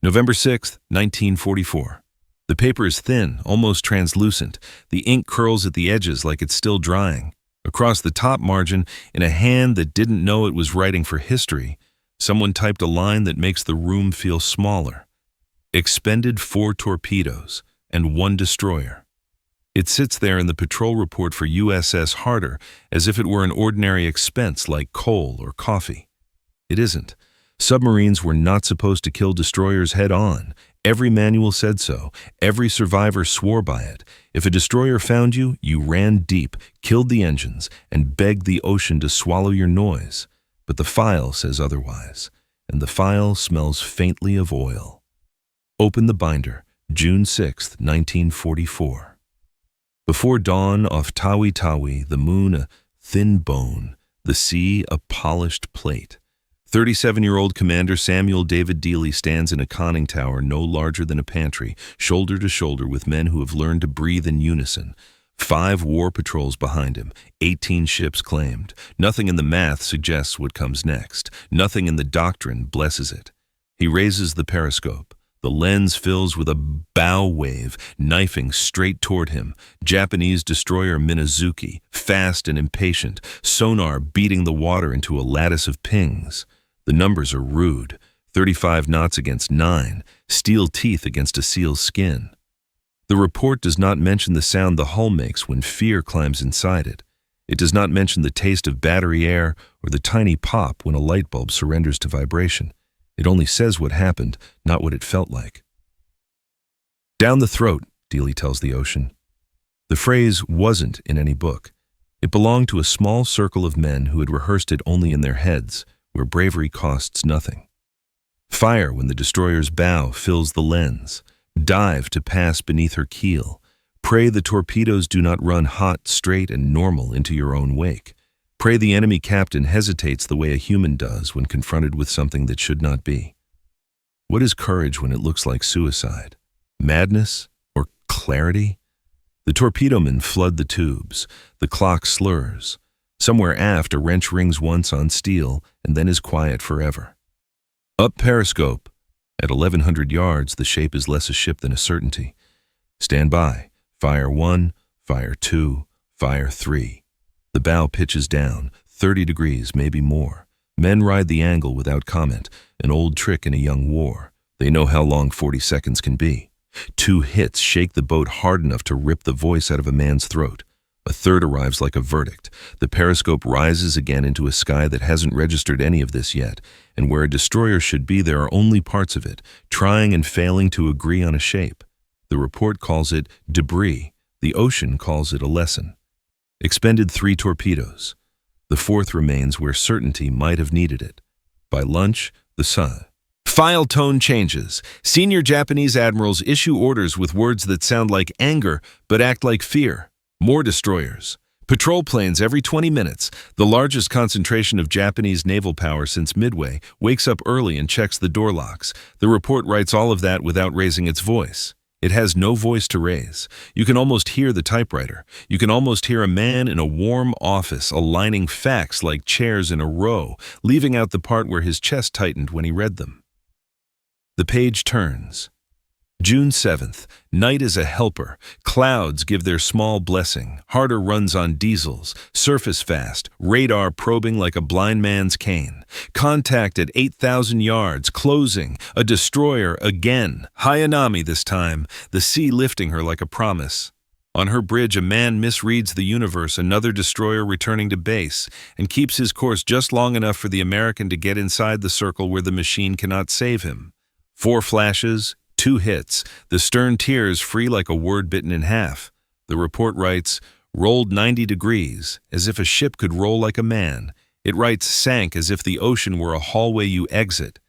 November 6, 1944. The paper is thin, almost translucent. The ink curls at the edges like it's still drying. Across the top margin, in a hand that didn't know it was writing for history, someone typed a line that makes the room feel smaller. Expended 4 torpedoes and 1 destroyer. It sits there in the patrol report for USS Harder as if it were an ordinary expense like coal or coffee. It isn't. Submarines were not supposed to kill destroyers head-on. Every manual said so. Every survivor swore by it. If a destroyer found you, you ran deep, killed the engines, and begged the ocean to swallow your noise. But the file says otherwise, and the file smells faintly of oil. Open the binder, June 6, 1944. Before dawn off Tawi Tawi, the moon a thin bone, the sea a polished plate. 37-year-old Commander Samuel David Dealey stands in a conning tower no larger than a pantry, shoulder to shoulder with men who have learned to breathe in unison. 5 war patrols behind him, 18 ships claimed. Nothing in the math suggests what comes next. Nothing in the doctrine blesses it. He raises the periscope. The lens fills with a bow wave, knifing straight toward him. Japanese destroyer Minazuki, fast and impatient, sonar beating the water into a lattice of pings. The numbers are rude, 35 knots against 9, steel teeth against a seal's skin. The report does not mention the sound the hull makes when fear climbs inside it. It does not mention the taste of battery air or the tiny pop when a light bulb surrenders to vibration. It only says what happened, not what it felt like. Down the throat, Dealey tells the ocean. The phrase wasn't in any book. It belonged to a small circle of men who had rehearsed it only in their heads, where bravery costs nothing. Fire when the destroyer's bow fills the lens. Dive to pass beneath her keel. Pray the torpedoes do not run hot, straight, and normal into your own wake. Pray the enemy captain hesitates the way a human does when confronted with something that should not be. What is courage when it looks like suicide? Madness or clarity? The torpedomen flood the tubes. The clock slurs. Somewhere aft, a wrench rings once on steel and then is quiet forever. Up periscope. At 1,100 yards, the shape is less a ship than a certainty. Stand by. Fire 1, fire 2, fire 3. The bow pitches down, 30 degrees, maybe more. Men ride the angle without comment, an old trick in a young war. They know how long 40 seconds can be. 2 hits shake the boat hard enough to rip the voice out of a man's throat. A third arrives like a verdict. The periscope rises again into a sky that hasn't registered any of this yet, and where a destroyer should be, there are only parts of it, trying and failing to agree on a shape. The report calls it debris. The ocean calls it a lesson. Expended 3 torpedoes. The 4th remains where certainty might have needed it. By lunch, the sun. File tone changes. Senior Japanese admirals issue orders with words that sound like anger but act like fear. More destroyers. Patrol planes every 20 minutes. The largest concentration of Japanese naval power since Midway wakes up early and checks the door locks. The report writes all of that without raising its voice. It has no voice to raise. You can almost hear the typewriter. You can almost hear a man in a warm office aligning facts like chairs in a row, leaving out the part where his chest tightened when he read them. The page turns. June 7th. Night is a helper. Clouds give their small blessing. Harder runs on diesels. Surface fast. Radar probing like a blind man's cane. Contact at 8,000 yards. Closing. A destroyer again. Hayanami this time. The sea lifting her like a promise. On her bridge, a man misreads the universe, another destroyer returning to base, and keeps his course just long enough for the American to get inside the circle where the machine cannot save him. 4 flashes. 2 hits, the stern tears free like a word bitten in half. The report writes, rolled 90 degrees, as if a ship could roll like a man. It writes sank as if the ocean were a hallway you exit.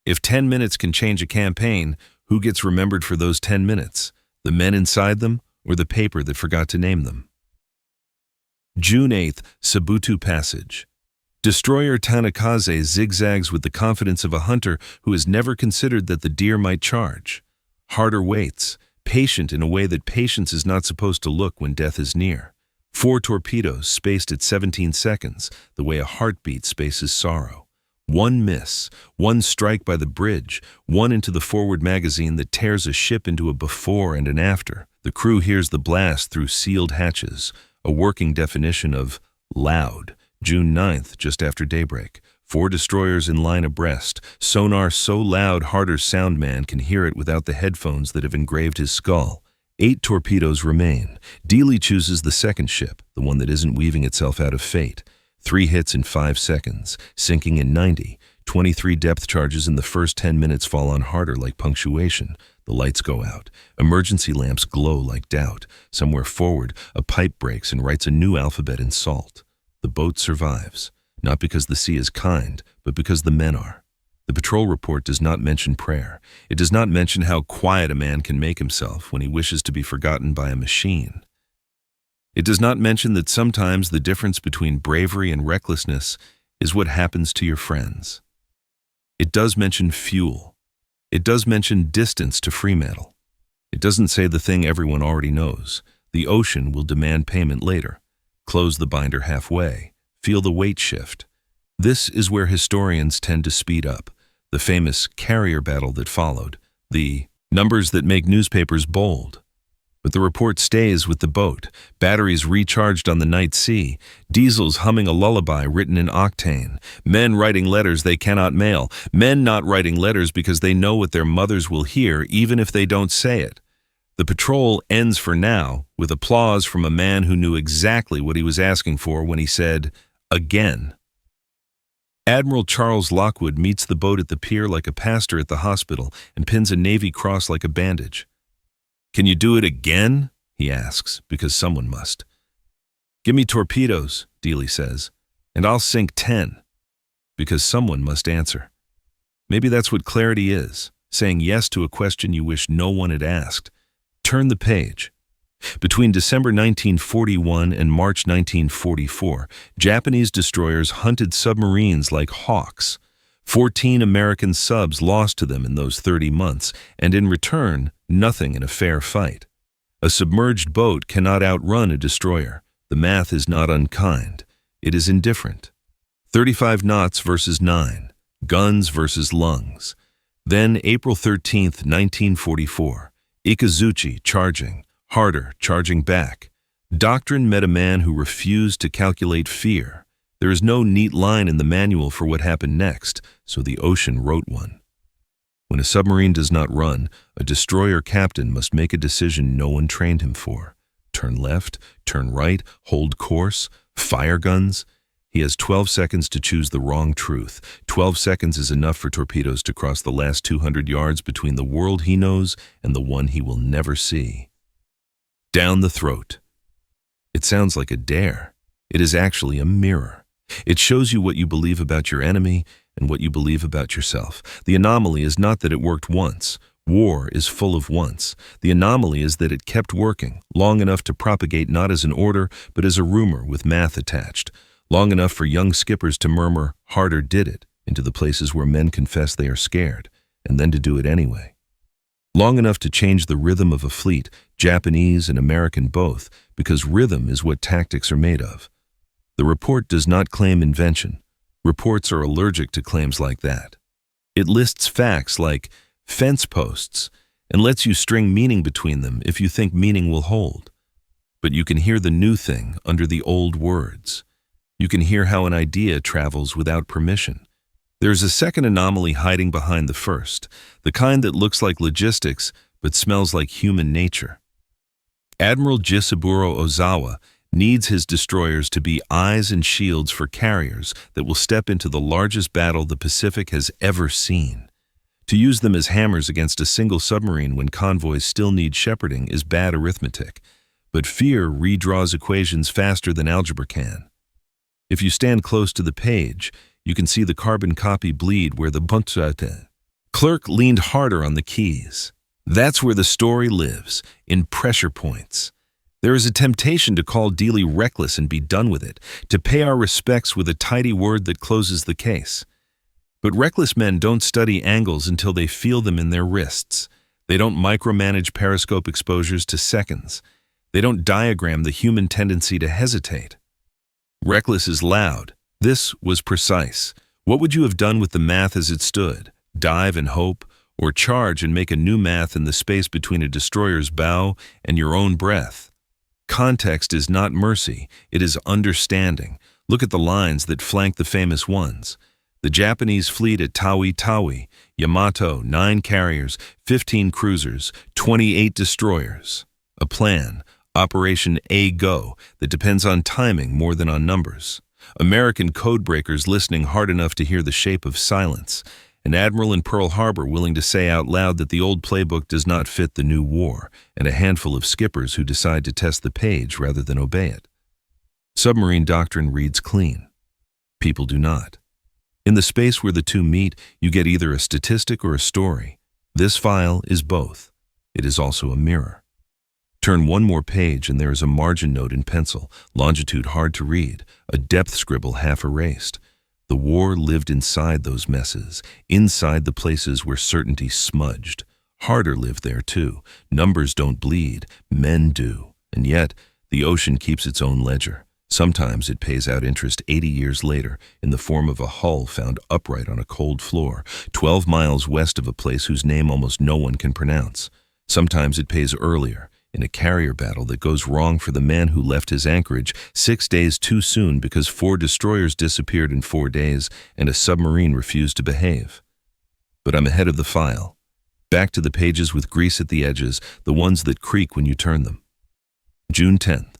If 10 minutes can change a campaign, who gets remembered for those 10 minutes? The men inside them, or the paper that forgot to name them? June 8th, Sabutu Passage. Destroyer Tanakaze zigzags with the confidence of a hunter who has never considered that the deer might charge. Harder waits, patient in a way that patience is not supposed to look when death is near. 4 torpedoes spaced at 17 seconds, the way a heartbeat spaces sorrow. One miss, one strike by the bridge, one into the forward magazine that tears a ship into a before and an after. The crew hears the blast through sealed hatches, a working definition of loud. June 9th, just after daybreak. 4 destroyers in line abreast, sonar so loud Harder's soundman can hear it without the headphones that have engraved his skull. 8 torpedoes remain. Dealey chooses the second ship, the one that isn't weaving itself out of fate. 3 hits in 5 seconds, sinking in 90. 23 depth charges in the first 10 minutes fall on Harder like punctuation. The lights go out. Emergency lamps glow like doubt. Somewhere forward, a pipe breaks and writes a new alphabet in salt. The boat survives, not because the sea is kind, but because the men are. The patrol report does not mention prayer. It does not mention how quiet a man can make himself when he wishes to be forgotten by a machine. It does not mention that sometimes the difference between bravery and recklessness is what happens to your friends. It does mention fuel. It does mention distance to Fremantle. It doesn't say the thing everyone already knows. The ocean will demand payment later. Close the binder halfway. Feel the weight shift. This is where historians tend to speed up. The famous carrier battle that followed. The numbers that make newspapers bold. But the report stays with the boat, batteries recharged on the night sea, diesels humming a lullaby written in octane, men writing letters they cannot mail, men not writing letters because they know what their mothers will hear even if they don't say it. The patrol ends for now with applause from a man who knew exactly what he was asking for when he said, "Again." Admiral Charles Lockwood meets the boat at the pier like a pastor at the hospital and pins a Navy cross like a bandage. "Can you do it again?" he asks, because someone must. "Give me torpedoes," Dealey says, "and I'll sink 10, because someone must answer." Maybe that's what clarity is, saying yes to a question you wish no one had asked. Turn the page. Between December 1941 and March 1944, Japanese destroyers hunted submarines like hawks. 14 American subs lost to them in those 30 months, and in return, nothing in a fair fight. A submerged boat cannot outrun a destroyer. The math is not unkind. It is indifferent. 35 knots versus 9. Guns versus lungs. Then April 13th, 1944. Ikazuchi charging. Harder charging back. Doctrine met a man who refused to calculate fear. There is no neat line in the manual for what happened next, so the ocean wrote one. When a submarine does not run, a destroyer captain must make a decision no one trained him for. Turn left, turn right, hold course, fire guns. He has 12 seconds to choose the wrong truth. 12 seconds is enough for torpedoes to cross the last 200 yards between the world he knows and the one he will never see. Down the throat. It sounds like a dare. It is actually a mirror. It shows you what you believe about your enemy and what you believe about yourself. The anomaly is not that it worked once. War is full of once. The anomaly is that it kept working, long enough to propagate not as an order, but as a rumor with math attached. Long enough for young skippers to murmur, "Harder did it," into the places where men confess they are scared, and then to do it anyway. Long enough to change the rhythm of a fleet, Japanese and American both, because rhythm is what tactics are made of. The report does not claim invention. Reports are allergic to claims like that. It lists facts like fence posts and lets you string meaning between them if you think meaning will hold. But you can hear the new thing under the old words. You can hear how an idea travels without permission. There's a second anomaly hiding behind the first, the kind that looks like logistics but smells like human nature. Admiral Ozawa needs his destroyers to be eyes and shields for carriers that will step into the largest battle the Pacific has ever seen. To use them as hammers against a single submarine when convoys still need shepherding is bad arithmetic, but fear redraws equations faster than algebra can. If you stand close to the page, you can see the carbon copy bleed where the clerk leaned harder on the keys. That's where the story lives, in pressure points. There is a temptation to call Dealey reckless and be done with it, to pay our respects with a tidy word that closes the case. But reckless men don't study angles until they feel them in their wrists. They don't micromanage periscope exposures to seconds. They don't diagram the human tendency to hesitate. Reckless is loud. This was precise. What would you have done with the math as it stood? Dive and hope, or charge and make a new math in the space between a destroyer's bow and your own breath? Context is not mercy, it is understanding. Look at the lines that flank the famous ones. The Japanese fleet at Tawi Tawi, Yamato, 9 carriers, 15 cruisers, 28 destroyers. A plan, Operation A-Go, that depends on timing more than on numbers. American codebreakers listening hard enough to hear the shape of silence. An admiral in Pearl Harbor willing to say out loud that the old playbook does not fit the new war, and a handful of skippers who decide to test the page rather than obey it. Submarine doctrine reads clean. People do not. In the space where the two meet, you get either a statistic or a story. This file is both. It is also a mirror. Turn one more page and there is a margin note in pencil, longitude hard to read, a depth scribble half erased. The war lived inside those messes, inside the places where certainty smudged. Harder lived there too. Numbers don't bleed, men do. And yet, the ocean keeps its own ledger. Sometimes it pays out interest 80 years later in the form of a hull found upright on a cold floor, 12 miles west of a place whose name almost no one can pronounce. Sometimes it pays earlier, in a carrier battle that goes wrong for the man who left his anchorage 6 days too soon because 4 destroyers disappeared in 4 days and a submarine refused to behave. But I'm ahead of the file. Back to the pages with grease at the edges, the ones that creak when you turn them. June 10th.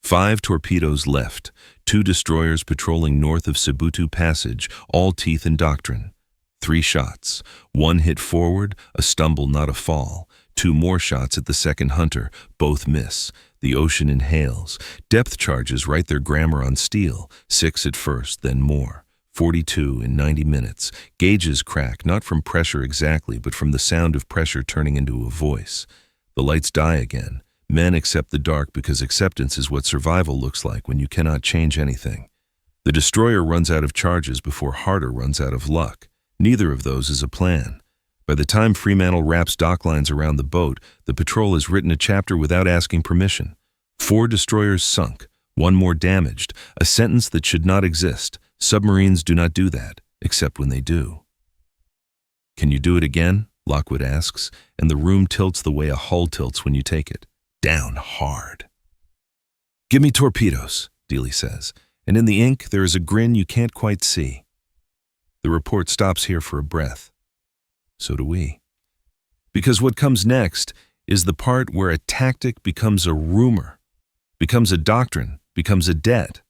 5 torpedoes left, 2 destroyers patrolling north of Cebutu Passage, all teeth and doctrine. 3 shots, 1 hit forward, a stumble not a fall. 2 more shots at the second hunter, both miss. The ocean inhales. Depth charges write their grammar on steel, 6 at first, then more. 42 in 90 minutes. Gauges crack, not from pressure exactly, but from the sound of pressure turning into a voice. The lights die again. Men accept the dark because acceptance is what survival looks like when you cannot change anything. The destroyer runs out of charges before Harder runs out of luck. Neither of those is a plan. By the time Fremantle wraps docklines around the boat, the patrol has written a chapter without asking permission. 4 destroyers sunk, 1 more damaged, a sentence that should not exist. Submarines do not do that, except when they do. Can you do it again? Lockwood asks, and the room tilts the way a hull tilts when you take it. Down hard. Give me torpedoes, Dealey says, and in the ink there is a grin you can't quite see. The report stops here for a breath. So do we. Because what comes next is the part where a tactic becomes a rumor, becomes a doctrine, becomes a debt.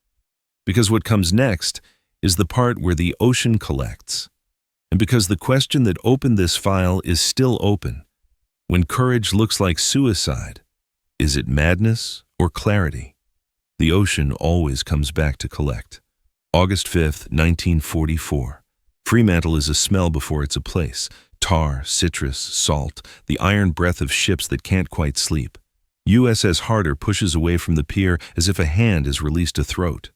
Because what comes next is the part where the ocean collects. And because the question that opened this file is still open. When courage looks like suicide, is it madness or clarity? The ocean always comes back to collect. August 5th, 1944. Fremantle is a smell before it's a place. Tar, citrus, salt, the iron breath of ships that can't quite sleep. USS Harder pushes away from the pier as if a hand has released a throat.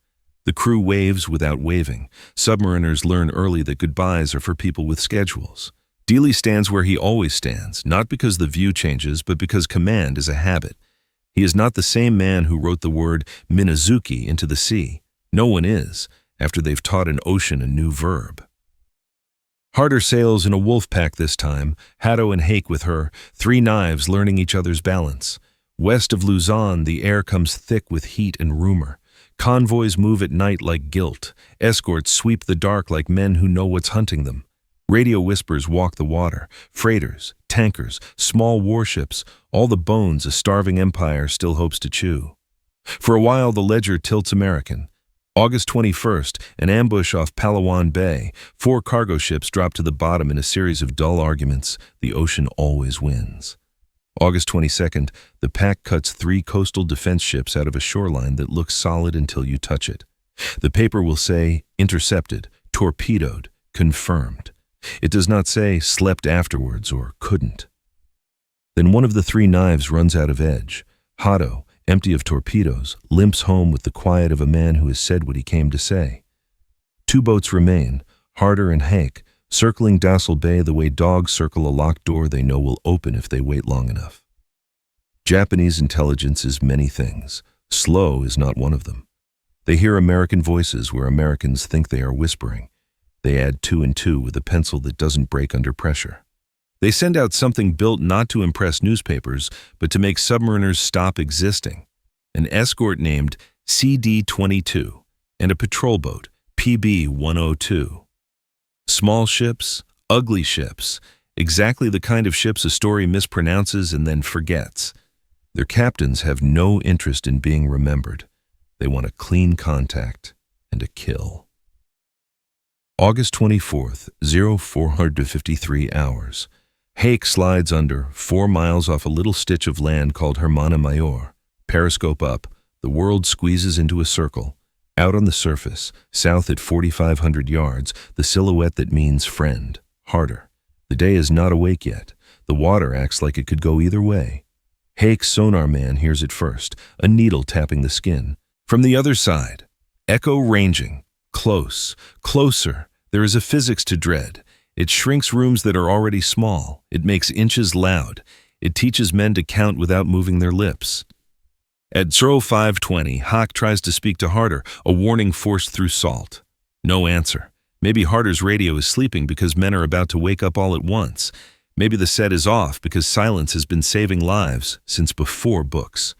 The crew waves without waving. Submariners learn early that goodbyes are for people with schedules. Dealey stands where he always stands, not because the view changes, but because command is a habit. He is not the same man who wrote the word Minazuki into the sea. No one is, after they've taught an ocean a new verb. Harder sails in a wolf pack this time, Hatto and Hake with her, 3 knives learning each other's balance. West of Luzon, the air comes thick with heat and rumor. Convoys move at night like guilt. Escorts sweep the dark like men who know what's hunting them. Radio whispers walk the water. Freighters, tankers, small warships, all the bones a starving empire still hopes to chew. For a while, the ledger tilts American. August 21st, an ambush off Palawan Bay. 4 cargo ships drop to the bottom in a series of dull arguments. The ocean always wins. August 22nd, the pack cuts 3 coastal defense ships out of a shoreline that looks solid until you touch it. The paper will say, intercepted, torpedoed, confirmed. It does not say, slept afterwards or couldn't. Then one of the 3 knives runs out of edge. Hatto, empty of torpedoes, limps home with the quiet of a man who has said what he came to say. 2 boats remain, Harder and Hake, circling Dassel Bay the way dogs circle a locked door they know will open if they wait long enough. Japanese intelligence is many things. Slow is not one of them. They hear American voices where Americans think they are whispering. They add 2 and 2 with a pencil that doesn't break under pressure. They send out something built not to impress newspapers, but to make submariners stop existing. An escort named CD-22 and a patrol boat, PB-102. Small ships, ugly ships, exactly the kind of ships a story mispronounces and then forgets. Their captains have no interest in being remembered. They want a clean contact and a kill. August 24th, 0453 hours. Hake slides under, 4 miles off a little stitch of land called Hermana Mayor. Periscope up, the world squeezes into a circle. Out on the surface, south at 4,500 yards, the silhouette that means friend, harder. The day is not awake yet. The water acts like it could go either way. Hake's sonar man hears it first, a needle tapping the skin. From the other side, echo ranging, close, closer. There is a physics to dread. It shrinks rooms that are already small. It makes inches loud. It teaches men to count without moving their lips. At 0520, Hawk tries to speak to Harder, a warning forced through salt. No answer. Maybe Harder's radio is sleeping because men are about to wake up all at once. Maybe the set is off because silence has been saving lives since before books.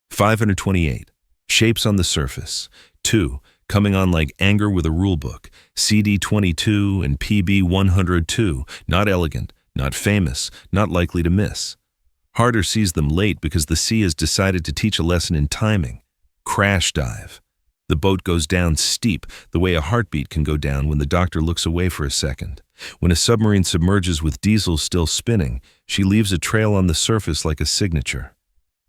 528. Shapes on the surface. 2. Coming on like anger with a rulebook. CD-22 and PB-102. Not elegant, not famous, not likely to miss. Harder sees them late because the sea has decided to teach a lesson in timing. Crash dive. The boat goes down steep, the way a heartbeat can go down when the doctor looks away for a second. When a submarine submerges with diesel still spinning, she leaves a trail on the surface like a signature.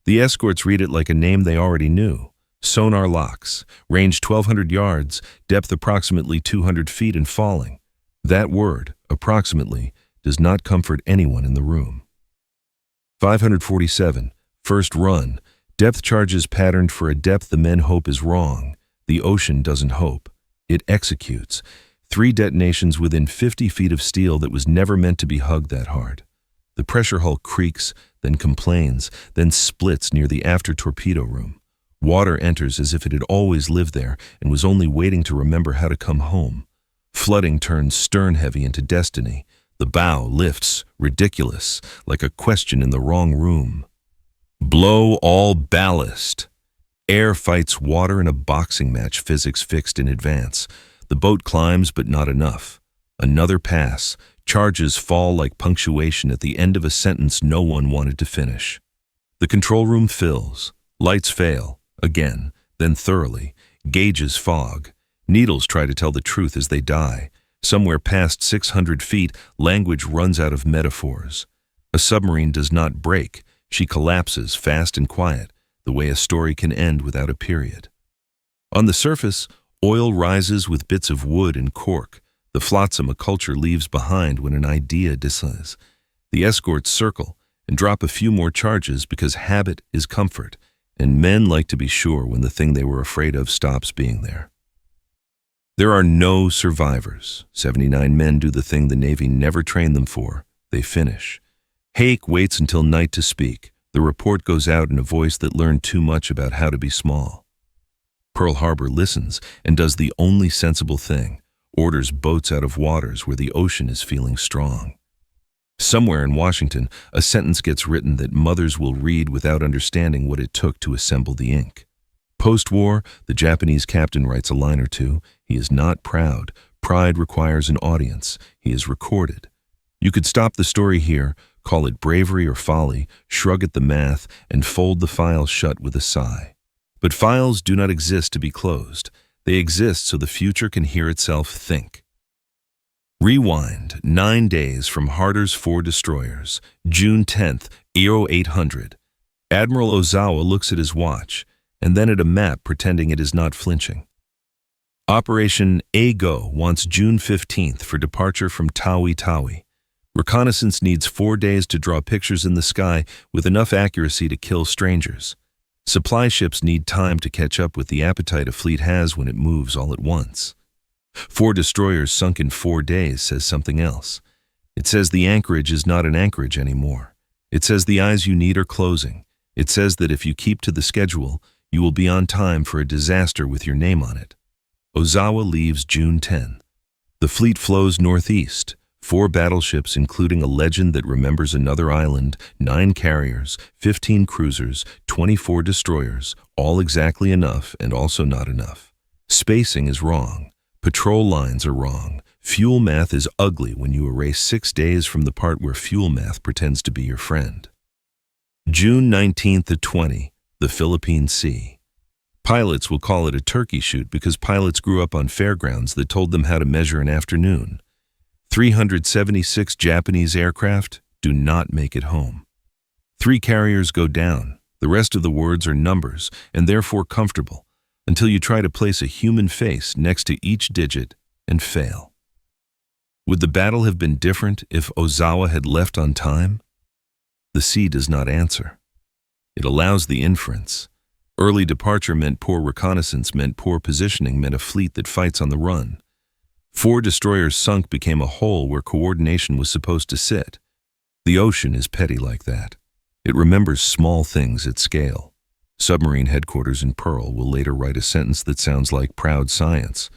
The escorts read it like a name they already knew. Sonar locks, range 1,200 yards, depth approximately 200 feet and falling. That word, approximately, does not comfort anyone in the room. 547. First run. Depth charges patterned for a depth the men hope is wrong. The ocean doesn't hope. It executes. 3 detonations within 50 feet of steel that was never meant to be hugged that hard. The pressure hull creaks, then complains, then splits near the after torpedo room. Water enters as if it had always lived there and was only waiting to remember how to come home. Flooding turns stern-heavy into destiny. The bow lifts, ridiculous, like a question in the wrong room. Blow all ballast. Air fights water in a boxing match, physics fixed in advance. The boat climbs, but not enough. Another pass. Charges fall like punctuation at the end of a sentence no one wanted to finish. The control room fills. Lights fail. Again, then thoroughly. Gauges fog. Needles try to tell the truth as they die. Somewhere past 600 feet, language runs out of metaphors. A submarine does not break. She collapses fast and quiet, the way a story can end without a period. On the surface, oil rises with bits of wood and cork. The flotsam a culture leaves behind when an idea disses. The escorts circle and drop a few more charges because habit is comfort, and men like to be sure when the thing they were afraid of stops being there. There are no survivors. 79 men do the thing the Navy never trained them for. They finish. Hake waits until night to speak. The report goes out in a voice that learned too much about how to be small. Pearl Harbor listens and does the only sensible thing, orders boats out of waters where the ocean is feeling strong. Somewhere in Washington, a sentence gets written that mothers will read without understanding what it took to assemble the ink. Post-war, the Japanese captain writes a line or two. He is not proud. Pride requires an audience. He is recorded. You could stop the story here, call it bravery or folly, shrug at the math, and fold the file shut with a sigh. But files do not exist to be closed. They exist so the future can hear itself think. Rewind 9 days from Harder's 4 destroyers, June 10th, 0800. Admiral Ozawa looks at his watch, and then at a map pretending it is not flinching. Operation A-Go wants June 15th for departure from Tawi Tawi. Reconnaissance needs 4 days to draw pictures in the sky with enough accuracy to kill strangers. Supply ships need time to catch up with the appetite a fleet has when it moves all at once. 4 destroyers sunk in 4 days says something else. It says the anchorage is not an anchorage anymore. It says the eyes you need are closing. It says that if you keep to the schedule, you will be on time for a disaster with your name on it. Ozawa leaves June 10. The fleet flows northeast. 4 battleships, including a legend that remembers another island, 9 carriers, 15 cruisers, 24 destroyers, all exactly enough and also not enough. Spacing is wrong. Patrol lines are wrong. Fuel math is ugly when you erase 6 days from the part where fuel math pretends to be your friend. June 19th to 20, the Philippine Sea. Pilots will call it a turkey shoot because pilots grew up on fairgrounds that told them how to measure an afternoon. 376 Japanese aircraft do not make it home. 3 carriers go down. The rest of the words are numbers and therefore comfortable until you try to place a human face next to each digit and fail. Would the battle have been different if Ozawa had left on time? The sea does not answer. It allows the inference. Early departure meant poor reconnaissance, meant poor positioning, meant a fleet that fights on the run. 4 destroyers sunk became a hole where coordination was supposed to sit. The ocean is petty like that. It remembers small things at scale. Submarine headquarters in Pearl will later write a sentence that sounds like proud science.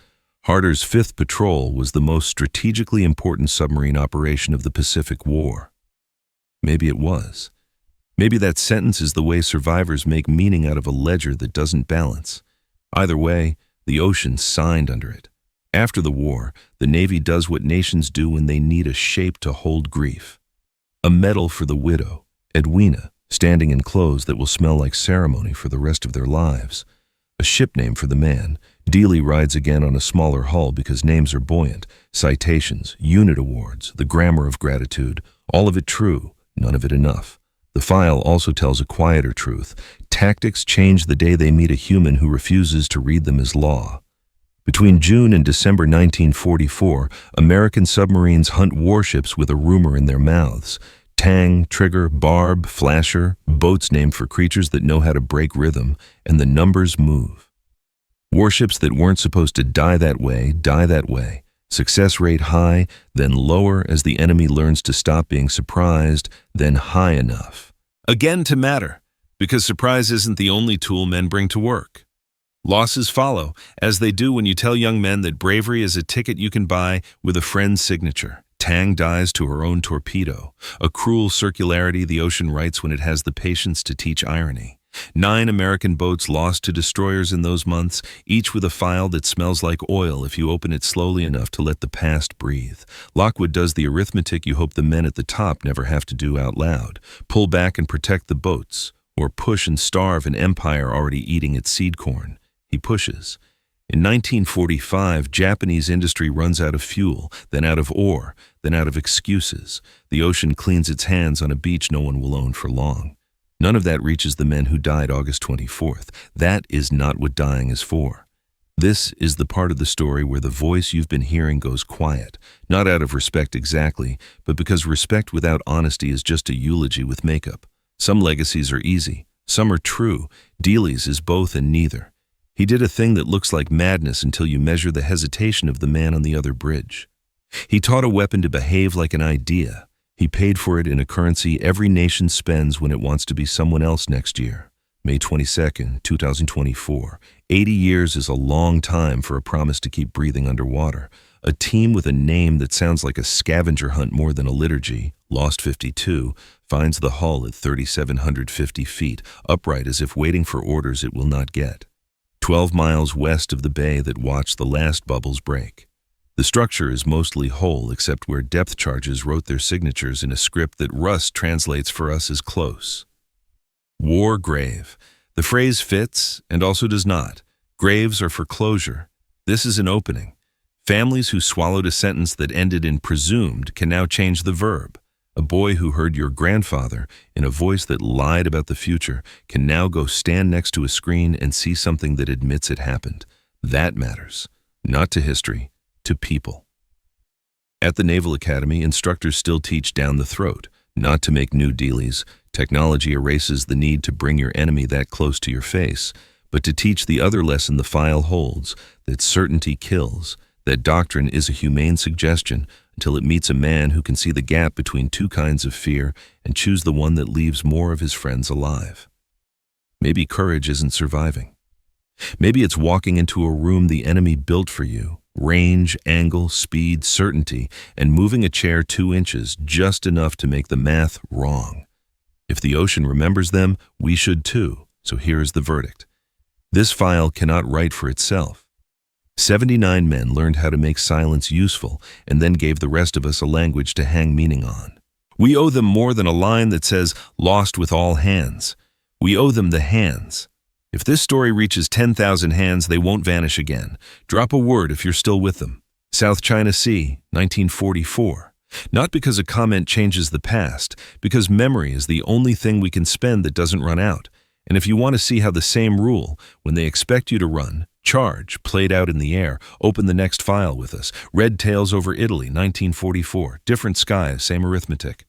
Harder's 5th Patrol was the most strategically important submarine operation of the Pacific War. Maybe it was. Maybe that sentence is the way survivors make meaning out of a ledger that doesn't balance. Either way, the ocean signed under it. After the war, the Navy does what nations do when they need a shape to hold grief. A medal for the widow, Edwina, standing in clothes that will smell like ceremony for the rest of their lives. A ship name for the man. Dealey rides again on a smaller hull because names are buoyant. Citations, unit awards, the grammar of gratitude, all of it true, none of it enough. The file also tells a quieter truth. Tactics change the day they meet a human who refuses to read them as law. Between June and December 1944, American submarines hunt warships with a rumor in their mouths. Tang, trigger, barb, flasher, boats named for creatures that know how to break rhythm, and the numbers move. Warships that weren't supposed to die that way, die that way. Success rate high, then lower as the enemy learns to stop being surprised, then high enough. Again to matter, because surprise isn't the only tool men bring to work. Losses follow, as they do when you tell young men that bravery is a ticket you can buy with a friend's signature. Tang dies to her own torpedo, a cruel circularity the ocean writes when it has the patience to teach irony. 9 American boats lost to destroyers in those months, each with a file that smells like oil if you open it slowly enough to let the past breathe. Lockwood does the arithmetic you hope the men at the top never have to do out loud. Pull back and protect the boats, or push and starve an empire already eating its seed corn. He pushes. In 1945, Japanese industry runs out of fuel, then out of ore, then out of excuses. The ocean cleans its hands on a beach no one will own for long. None of that reaches the men who died August 24th. That is not what dying is for. This is the part of the story where the voice you've been hearing goes quiet, not out of respect exactly, but because respect without honesty is just a eulogy with makeup. Some legacies are easy, some are true. Dealey's is both and neither. He did a thing that looks like madness until you measure the hesitation of the man on the other bridge. He taught a weapon to behave like an idea. He paid for it in a currency every nation spends when it wants to be someone else next year. May 22nd, 2024. 80 years is a long time for a promise to keep breathing underwater. A team with a name that sounds like a scavenger hunt more than a liturgy, Lost 52, finds the hull at 3,750 feet, upright as if waiting for orders it will not get. 12 miles west of the bay that watched the last bubbles break. The structure is mostly whole except where depth charges wrote their signatures in a script that Rust translates for us as close. War grave. The phrase fits and also does not. Graves are for closure. This is an opening. Families who swallowed a sentence that ended in presumed can now change the verb. A boy who heard your grandfather in a voice that lied about the future can now go stand next to a screen and see something that admits it happened. That matters. Not to history, to people. At the Naval Academy, instructors still teach down the throat, not to make new dealies. Technology erases the need to bring your enemy that close to your face, but to teach the other lesson the file holds, that certainty kills, that doctrine is a humane suggestion until it meets a man who can see the gap between two kinds of fear and choose the one that leaves more of his friends alive. Maybe courage isn't surviving. Maybe it's walking into a room the enemy built for you Range, angle, speed, certainty, and moving a chair 2 inches, just enough to make the math wrong. If the ocean remembers them, we should too, so here is the verdict. This file cannot write for itself. 79 men learned how to make silence useful and then gave the rest of us a language to hang meaning on. We owe them more than a line that says, "Lost with all hands." We owe them the hands. If this story reaches 10,000 hands, they won't vanish again. Drop a word if you're still with them. South China Sea, 1944. Not because a comment changes the past, because memory is the only thing we can spend that doesn't run out. And if you want to see how the same rule, when they expect you to run, charge, played out in the air, open the next file with us. Red Tails over Italy, 1944. Different skies, same arithmetic.